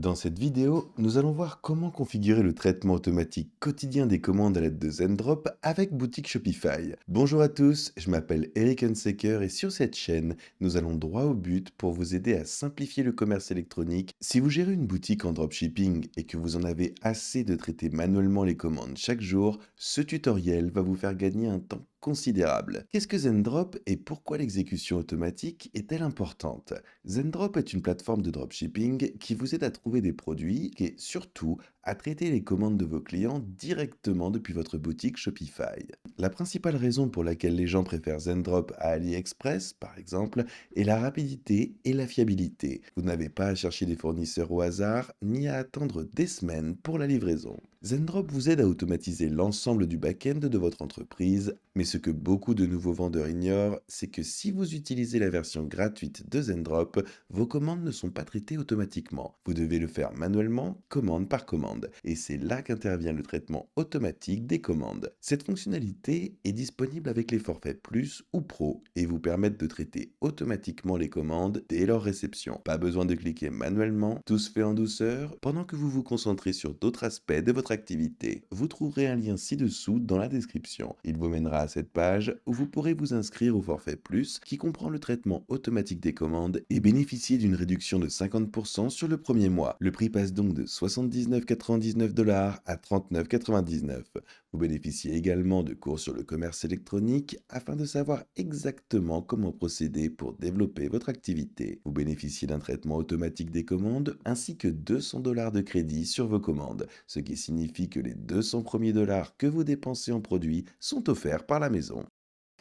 Dans cette vidéo, nous allons voir comment configurer le traitement automatique quotidien des commandes à l'aide de Zendrop avec boutique Shopify. Bonjour à tous, je m'appelle Eric Hunsaker et sur cette chaîne, nous allons droit au but pour vous aider à simplifier le commerce électronique. Si vous gérez une boutique en dropshipping et que vous en avez assez de traiter manuellement les commandes chaque jour, ce tutoriel va vous faire gagner un temps considérable. Qu'est-ce que Zendrop et pourquoi l'exécution automatique est-elle importante? Zendrop est une plateforme de dropshipping qui vous aide à trouver des produits et surtout à traiter les commandes de vos clients directement depuis votre boutique Shopify. La principale raison pour laquelle les gens préfèrent Zendrop à AliExpress, par exemple, est la rapidité et la fiabilité. Vous n'avez pas à chercher des fournisseurs au hasard, ni à attendre des semaines pour la livraison. Zendrop vous aide à automatiser l'ensemble du back-end de votre entreprise, mais ce que beaucoup de nouveaux vendeurs ignorent, c'est que si vous utilisez la version gratuite de Zendrop, vos commandes ne sont pas traitées automatiquement. Vous devez le faire manuellement, commande par commande, et c'est là qu'intervient le traitement automatique des commandes. Cette fonctionnalité est disponible avec les forfaits Plus ou Pro et vous permettent de traiter automatiquement les commandes dès leur réception. Pas besoin de cliquer manuellement, tout se fait en douceur pendant que vous vous concentrez sur d'autres aspects de votre activité. Vous trouverez un lien ci-dessous dans la description. Il vous mènera à cette page où vous pourrez vous inscrire au forfait Plus qui comprend le traitement automatique des commandes et bénéficier d'une réduction de 50% sur le premier mois. Le prix passe donc de 79,99 $ à 39,99 $. Vous bénéficiez également de cours sur le commerce électronique afin de savoir exactement comment procéder pour développer votre activité. Vous bénéficiez d'un traitement automatique des commandes ainsi que 200 $ de crédit sur vos commandes, ce qui signifie que les 200 premiers dollars que vous dépensez en produits sont offerts par la maison.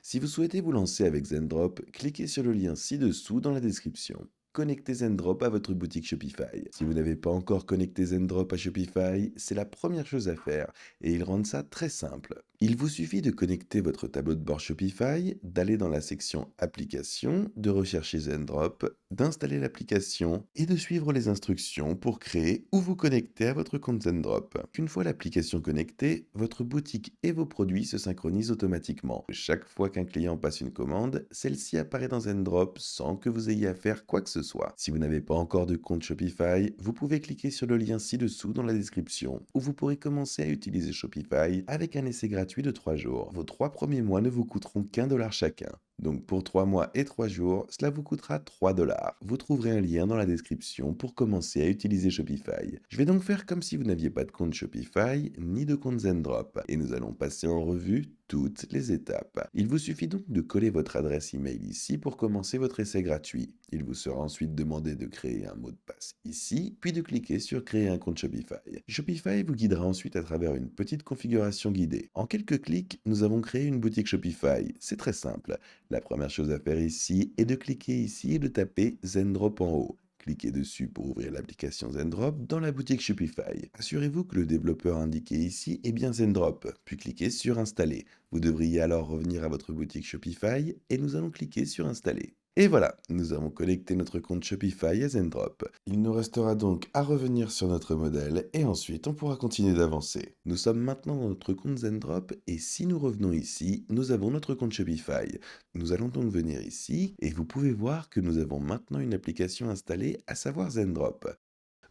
Si vous souhaitez vous lancer avec Zendrop, cliquez sur le lien ci-dessous dans la description. Connectez Zendrop à votre boutique Shopify. Si vous n'avez pas encore connecté Zendrop à Shopify, c'est la première chose à faire et ils rendent ça très simple. Il vous suffit de connecter votre tableau de bord Shopify, d'aller dans la section Applications, de rechercher Zendrop, d'installer l'application et de suivre les instructions pour créer ou vous connecter à votre compte Zendrop. Une fois l'application connectée, votre boutique et vos produits se synchronisent automatiquement. Chaque fois qu'un client passe une commande, celle-ci apparaît dans Zendrop sans que vous ayez à faire quoi que ce soit. Si vous n'avez pas encore de compte Shopify, vous pouvez cliquer sur le lien ci-dessous dans la description où vous pourrez commencer à utiliser Shopify avec un essai gratuit de 3 jours. Vos 3 premiers mois ne vous coûteront qu'un dollar chacun. Donc pour 3 mois et 3 jours, cela vous coûtera 3 $. Vous trouverez un lien dans la description pour commencer à utiliser Shopify. Je vais donc faire comme si vous n'aviez pas de compte Shopify ni de compte Zendrop et nous allons passer en revue toutes les étapes. Il vous suffit donc de coller votre adresse email ici pour commencer votre essai gratuit. Il vous sera ensuite demandé de créer un mot de passe ici, puis de cliquer sur créer un compte Shopify. Shopify vous guidera ensuite à travers une petite configuration guidée. En quelques clics, nous avons créé une boutique Shopify. C'est très simple. La première chose à faire ici est de cliquer ici et de taper Zendrop en haut. Cliquez dessus pour ouvrir l'application Zendrop dans la boutique Shopify. Assurez-vous que le développeur indiqué ici est bien Zendrop, puis cliquez sur Installer. Vous devriez alors revenir à votre boutique Shopify et nous allons cliquer sur Installer. Et voilà, nous avons connecté notre compte Shopify à Zendrop. Il nous restera donc à revenir sur notre modèle et ensuite on pourra continuer d'avancer. Nous sommes maintenant dans notre compte Zendrop et si nous revenons ici, nous avons notre compte Shopify. Nous allons donc venir ici et vous pouvez voir que nous avons maintenant une application installée, à savoir Zendrop.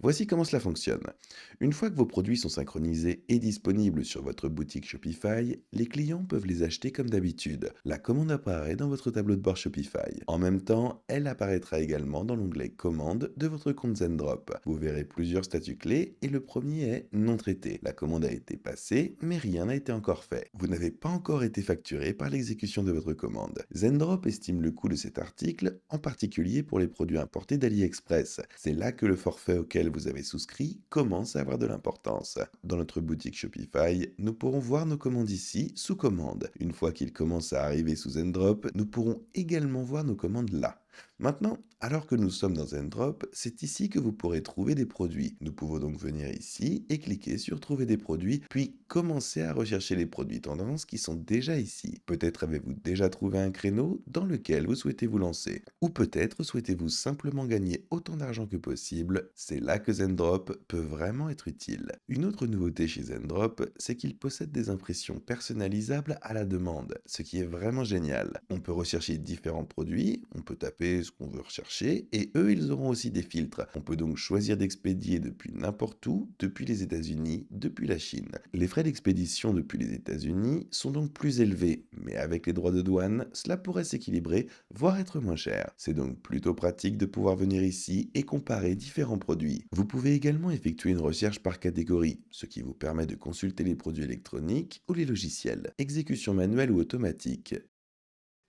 Voici comment cela fonctionne. Une fois que vos produits sont synchronisés et disponibles sur votre boutique Shopify, les clients peuvent les acheter comme d'habitude. La commande apparaît dans votre tableau de bord Shopify. En même temps, elle apparaîtra également dans l'onglet Commandes de votre compte Zendrop. Vous verrez plusieurs statuts clés et le premier est non traité. La commande a été passée, mais rien n'a été encore fait. Vous n'avez pas encore été facturé par l'exécution de votre commande. Zendrop estime le coût de cet article, en particulier pour les produits importés d'AliExpress. C'est là que le forfait auquel vous avez souscrit commence à avoir de l'importance. Dans notre boutique Shopify, nous pourrons voir nos commandes ici sous commande. Une fois qu'ils commencent à arriver sous Zendrop, nous pourrons également voir nos commandes là. Maintenant, alors que nous sommes dans Zendrop, c'est ici que vous pourrez trouver des produits. Nous pouvons donc venir ici et cliquer sur Trouver des produits, puis commencer à rechercher les produits tendances qui sont déjà ici. Peut-être avez-vous déjà trouvé un créneau dans lequel vous souhaitez vous lancer. Ou peut-être souhaitez-vous simplement gagner autant d'argent que possible. C'est là que Zendrop peut vraiment être utile. Une autre nouveauté chez Zendrop, c'est qu'il possède des impressions personnalisables à la demande, ce qui est vraiment génial. On peut rechercher différents produits, on peut taper ce ce qu'on veut rechercher et eux, ils auront aussi des filtres. On peut donc choisir d'expédier depuis n'importe où, depuis les États-Unis, depuis la Chine. Les frais d'expédition depuis les États-Unis sont donc plus élevés, mais avec les droits de douane, cela pourrait s'équilibrer, voire être moins cher. C'est donc plutôt pratique de pouvoir venir ici et comparer différents produits. Vous pouvez également effectuer une recherche par catégorie, ce qui vous permet de consulter les produits électroniques ou les logiciels, exécution manuelle ou automatique.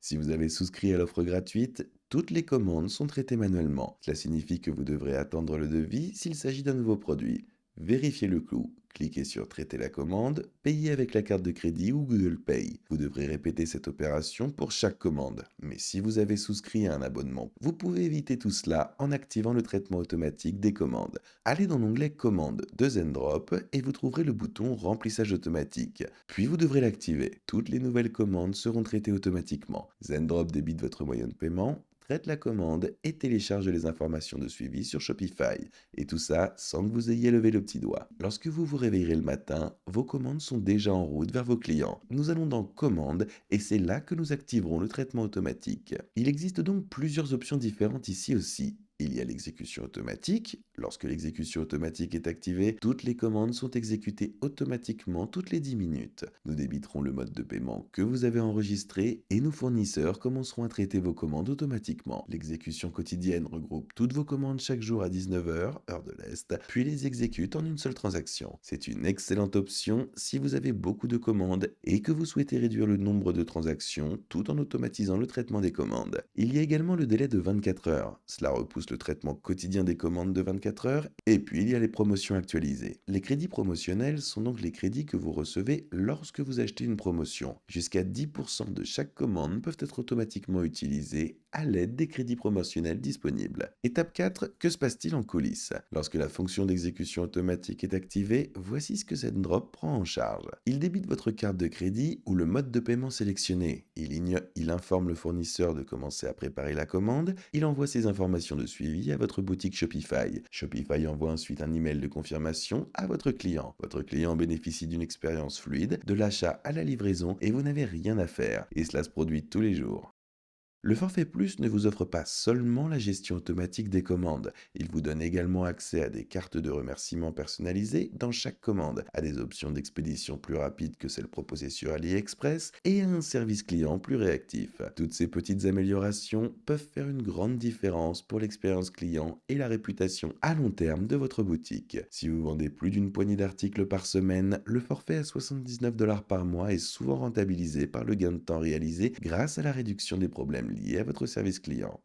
Si vous avez souscrit à l'offre gratuite, toutes les commandes sont traitées manuellement. Cela signifie que vous devrez attendre le devis s'il s'agit d'un nouveau produit. Vérifiez le coût. Cliquez sur Traiter la commande, payez avec la carte de crédit ou Google Pay. Vous devrez répéter cette opération pour chaque commande. Mais si vous avez souscrit à un abonnement, vous pouvez éviter tout cela en activant le traitement automatique des commandes. Allez dans l'onglet Commandes de Zendrop et vous trouverez le bouton Remplissage automatique. Puis vous devrez l'activer. Toutes les nouvelles commandes seront traitées automatiquement. Zendrop débite votre moyen de paiement, traite la commande et télécharge les informations de suivi sur Shopify. Et tout ça sans que vous ayez levé le petit doigt. Lorsque vous vous réveillerez le matin, vos commandes sont déjà en route vers vos clients. Nous allons dans Commandes et c'est là que nous activerons le traitement automatique. Il existe donc plusieurs options différentes ici aussi. Il y a l'exécution automatique. Lorsque l'exécution automatique est activée, toutes les commandes sont exécutées automatiquement toutes les 10 minutes. Nous débiterons le mode de paiement que vous avez enregistré et nos fournisseurs commenceront à traiter vos commandes automatiquement. L'exécution quotidienne regroupe toutes vos commandes chaque jour à 19 heures, heure de l'Est, puis les exécute en une seule transaction. C'est une excellente option si vous avez beaucoup de commandes et que vous souhaitez réduire le nombre de transactions tout en automatisant le traitement des commandes. Il y a également le délai de 24 heures. Cela repousse le traitement quotidien des commandes de 24 heures, et puis il y a les promotions actualisées. Les crédits promotionnels sont donc les crédits que vous recevez lorsque vous achetez une promotion. Jusqu'à 10% de chaque commande peuvent être automatiquement utilisés à l'aide des crédits promotionnels disponibles. Étape 4, que se passe-t-il en coulisses? Lorsque la fonction d'exécution automatique est activée, voici ce que Zendrop prend en charge. Il débite votre carte de crédit ou le mode de paiement sélectionné. Il informe le fournisseur de commencer à préparer la commande. Il envoie ses informations de suivi à votre boutique Shopify. Shopify envoie ensuite un email de confirmation à votre client. Votre client bénéficie d'une expérience fluide, de l'achat à la livraison et vous n'avez rien à faire. Et cela se produit tous les jours. Le forfait Plus ne vous offre pas seulement la gestion automatique des commandes, il vous donne également accès à des cartes de remerciements personnalisées dans chaque commande, à des options d'expédition plus rapides que celles proposées sur AliExpress et à un service client plus réactif. Toutes ces petites améliorations peuvent faire une grande différence pour l'expérience client et la réputation à long terme de votre boutique. Si vous vendez plus d'une poignée d'articles par semaine, le forfait à 79 $ par mois est souvent rentabilisé par le gain de temps réalisé grâce à la réduction des problèmes liés à votre service client.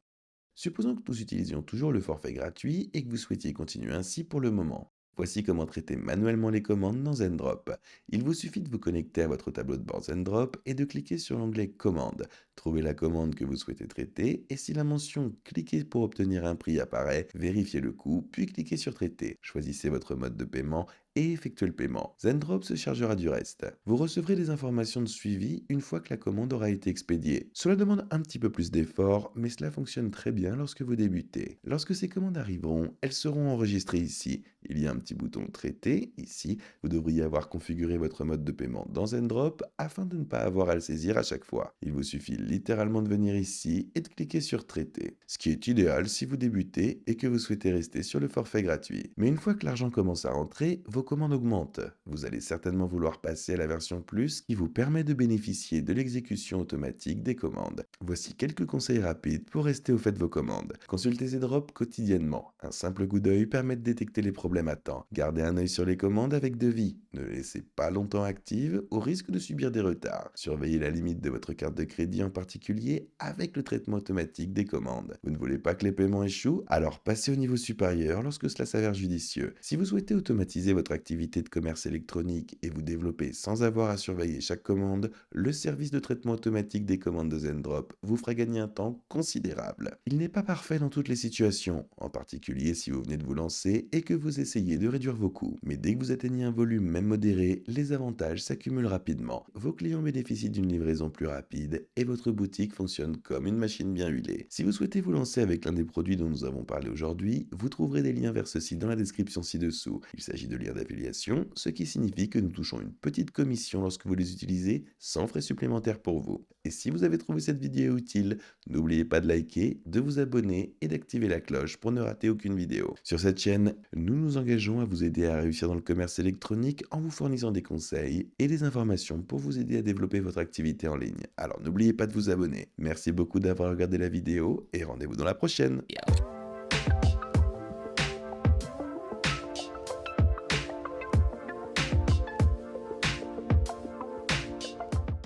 Supposons que nous utilisions toujours le forfait gratuit et que vous souhaitiez continuer ainsi pour le moment. Voici comment traiter manuellement les commandes dans Zendrop. Il vous suffit de vous connecter à votre tableau de bord Zendrop et de cliquer sur l'onglet Commandes. Trouvez la commande que vous souhaitez traiter et si la mention Cliquez pour obtenir un prix apparaît, vérifiez le coût, puis cliquez sur Traiter. Choisissez votre mode de paiement et effectuez le paiement. Zendrop se chargera du reste. Vous recevrez des informations de suivi une fois que la commande aura été expédiée. Cela demande un petit peu plus d'effort, mais cela fonctionne très bien lorsque vous débutez. Lorsque ces commandes arriveront, elles seront enregistrées ici. Il y a un petit bouton Traiter, ici. Vous devriez avoir configuré votre mode de paiement dans Zendrop afin de ne pas avoir à le saisir à chaque fois. Il vous suffit littéralement de venir ici et de cliquer sur Traiter. Ce qui est idéal si vous débutez et que vous souhaitez rester sur le forfait gratuit. Mais une fois que l'argent commence à rentrer, vos commandes augmentent. Vous allez certainement vouloir passer à la version Plus qui vous permet de bénéficier de l'exécution automatique des commandes. Voici quelques conseils rapides pour rester au fait de vos commandes. Consultez Zendrop quotidiennement. Un simple coup d'œil permet de détecter les problèmes à temps. Gardez un œil sur les commandes avec devis. Ne les laissez pas longtemps actives au risque de subir des retards. Surveillez la limite de votre carte de crédit en particulier avec le traitement automatique des commandes. Vous ne voulez pas que les paiements échouent? Alors passez au niveau supérieur lorsque cela s'avère judicieux. Si vous souhaitez automatiser votre activité de commerce électronique et vous développer sans avoir à surveiller chaque commande, le service de traitement automatique des commandes de Zendrop vous fera gagner un temps considérable. Il n'est pas parfait dans toutes les situations, en particulier si vous venez de vous lancer et que vous essayez de réduire vos coûts. Mais dès que vous atteignez un volume même modéré, les avantages s'accumulent rapidement. Vos clients bénéficient d'une livraison plus rapide et votre boutique fonctionne comme une machine bien huilée. Si vous souhaitez vous lancer avec l'un des produits dont nous avons parlé aujourd'hui, vous trouverez des liens vers ceux-ci dans la description ci-dessous. Il s'agit de liens d'affiliation, ce qui signifie que nous touchons une petite commission lorsque vous les utilisez sans frais supplémentaires pour vous. Et si vous avez trouvé cette vidéo utile, n'oubliez pas de liker, de vous abonner et d'activer la cloche pour ne rater aucune vidéo. Sur cette chaîne, nous nous engageons à vous aider à réussir dans le commerce électronique en vous fournissant des conseils et des informations pour vous aider à développer votre activité en ligne. Alors n'oubliez pas de vous abonner. Merci beaucoup d'avoir regardé la vidéo et rendez-vous dans la prochaine.